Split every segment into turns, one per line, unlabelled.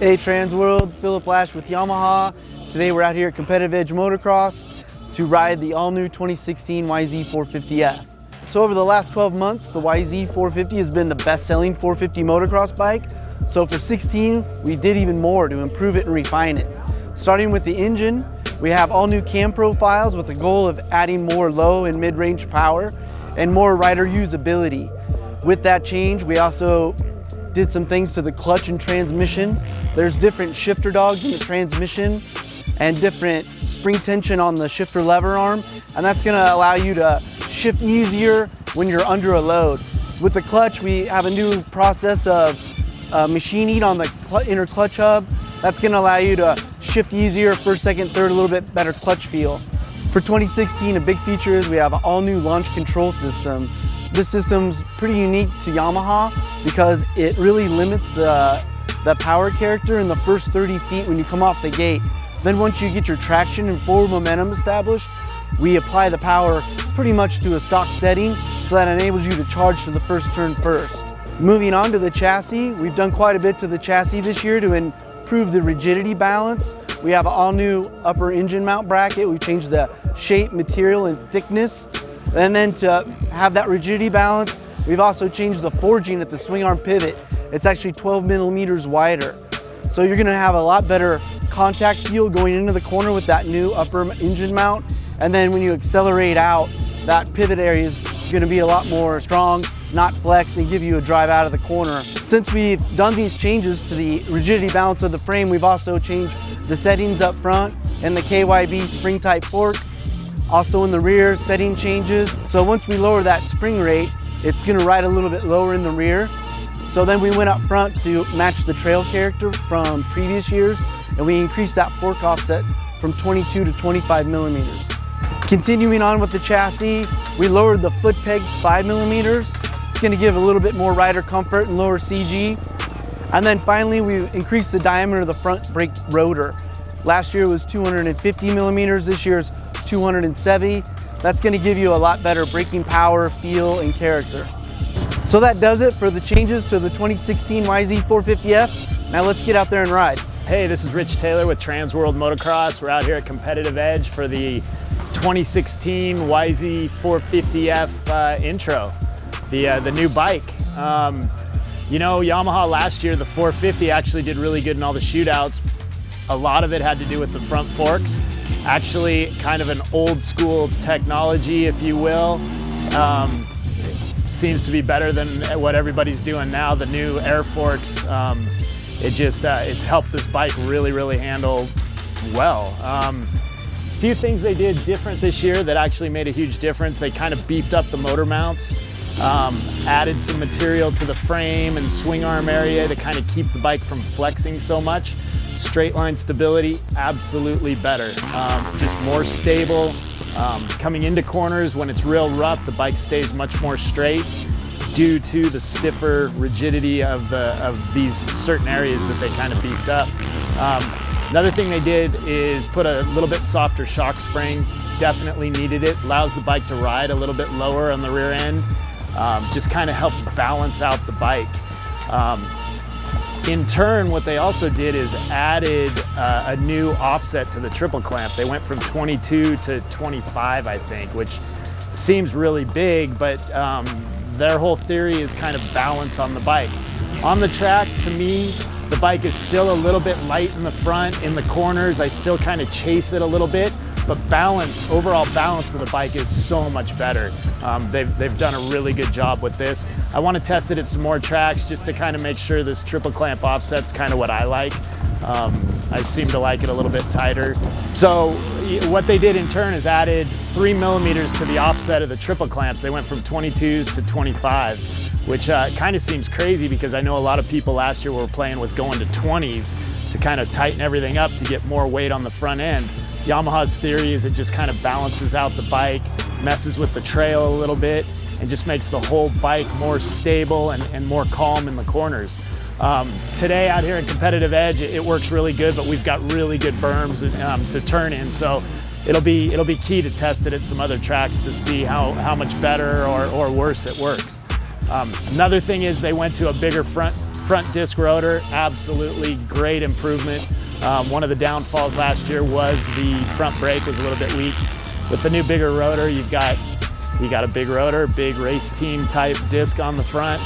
Hey Transworld, Philip Lash with Yamaha. Today we're out here at Competitive Edge Motocross to ride the all-new 2016 YZ450F. So over the last 12 months, the YZ450 has been the best-selling 450 motocross bike. So for 16, we did even more to improve it and refine it. Starting with the engine, we have all new cam profiles with the goal of adding more low and mid-range power and more rider usability. With that change, we also did some things to the clutch and transmission. There's different shifter dogs in the transmission and different spring tension on the shifter lever arm, and that's gonna allow you to shift easier when you're under a load. With the clutch, we have a new process of machining on the inner clutch hub. That's gonna allow you to shift easier, first, second, third, a little bit better clutch feel. For 2016, a big feature is we have an all new launch control system. This system's pretty unique to Yamaha because it really limits the power character in the first 30 feet when you come off the gate. Then once you get your traction and forward momentum established, we apply the power pretty much to a stock setting so that enables you to charge to the first turn first. Moving on to the chassis, we've done quite a bit to the chassis this year to improve the rigidity balance. We have an all new upper engine mount bracket. We've changed the shape, material, and thickness. And then to have that rigidity balance, we've also changed the forging at the swing arm pivot. It's actually 12 millimeters wider. So you're gonna have a lot better contact feel going into the corner with that new upper engine mount. And then when you accelerate out, that pivot area is gonna be a lot more strong, not flex, and give you a drive out of the corner. Since we've done these changes to the rigidity balance of the frame, we've also changed the settings up front and the KYB spring type fork. Also in the rear, setting changes. So once we lower that spring rate, it's gonna ride a little bit lower in the rear. So then we went up front to match the trail character from previous years, and we increased that fork offset from 22 to 25 millimeters. Continuing on with the chassis, we lowered the foot pegs 5 millimeters. It's gonna give a little bit more rider comfort and lower CG. And then finally, we increased the diameter of the front brake rotor. Last year it was 250 millimeters, this year's 270. That's gonna give you a lot better braking power, feel, and character. So that does it for the changes to the 2016 YZ450F. Now let's get out there and ride.
Hey, this is Rich Taylor with TransWorld Motocross. We're out here at Competitive Edge for the 2016 YZ450F intro, the new bike. You know, Yamaha last year, the 450 actually did really good in all the shootouts. A lot of it had to do with the front forks. Actually, kind of an old school technology, if you will. Seems to be better than what everybody's doing now. The new air forks, it's helped this bike really handle well. A few things they did different this year that actually made a huge difference. They kind of beefed up the motor mounts, added some material to the frame and swing arm area to kind of keep the bike from flexing so much. Straight line stability, absolutely better. Just more stable. Coming into corners, when it's real rough, the bike stays much more straight due to the stiffer rigidity of these certain areas that they kind of beefed up. Another thing they did is put a little bit softer shock spring. Definitely needed it. Allows the bike to ride a little bit lower on the rear end. Just kind of helps balance out the bike. In turn, what they also did is added a new offset to the triple clamp. They went from 22 to 25, I think, which seems really big, but their whole theory is kind of balance on the bike. On the track, to me, the bike is still a little bit light in the front. In the corners, I still kind of chase it a little bit, but balance, overall balance of the bike is so much better. They've done a really good job with this. I want to test it at some more tracks just to kind of make sure this triple clamp offset's kind of what I like. I seem to like it a little bit tighter. So what they did in turn is added 3 millimeters to the offset of the triple clamps. They went from 22s to 25s, which kind of seems crazy because I know a lot of people last year were playing with going to 20s to kind of tighten everything up to get more weight on the front end. Yamaha's theory is it just kind of balances out the bike, messes with the trail a little bit, and just makes the whole bike more stable and more calm in the corners. Today out here at Competitive Edge, it works really good, but we've got really good berms to turn in, so it'll be key to test it at some other tracks to see how much better or worse it works. Another thing is they went to a bigger front Front disc rotor, absolutely great improvement. One of the downfalls last year was the front brake was a little bit weak. With the new bigger rotor, you got a big rotor, big race team type disc on the front.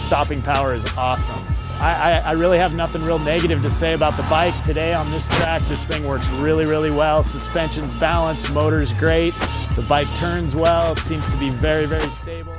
Stopping power is awesome. I really have nothing real negative to say about the bike. Today on this track, this thing works really, really well. Suspension's balanced, motor's great. The bike turns well, seems to be very, very stable.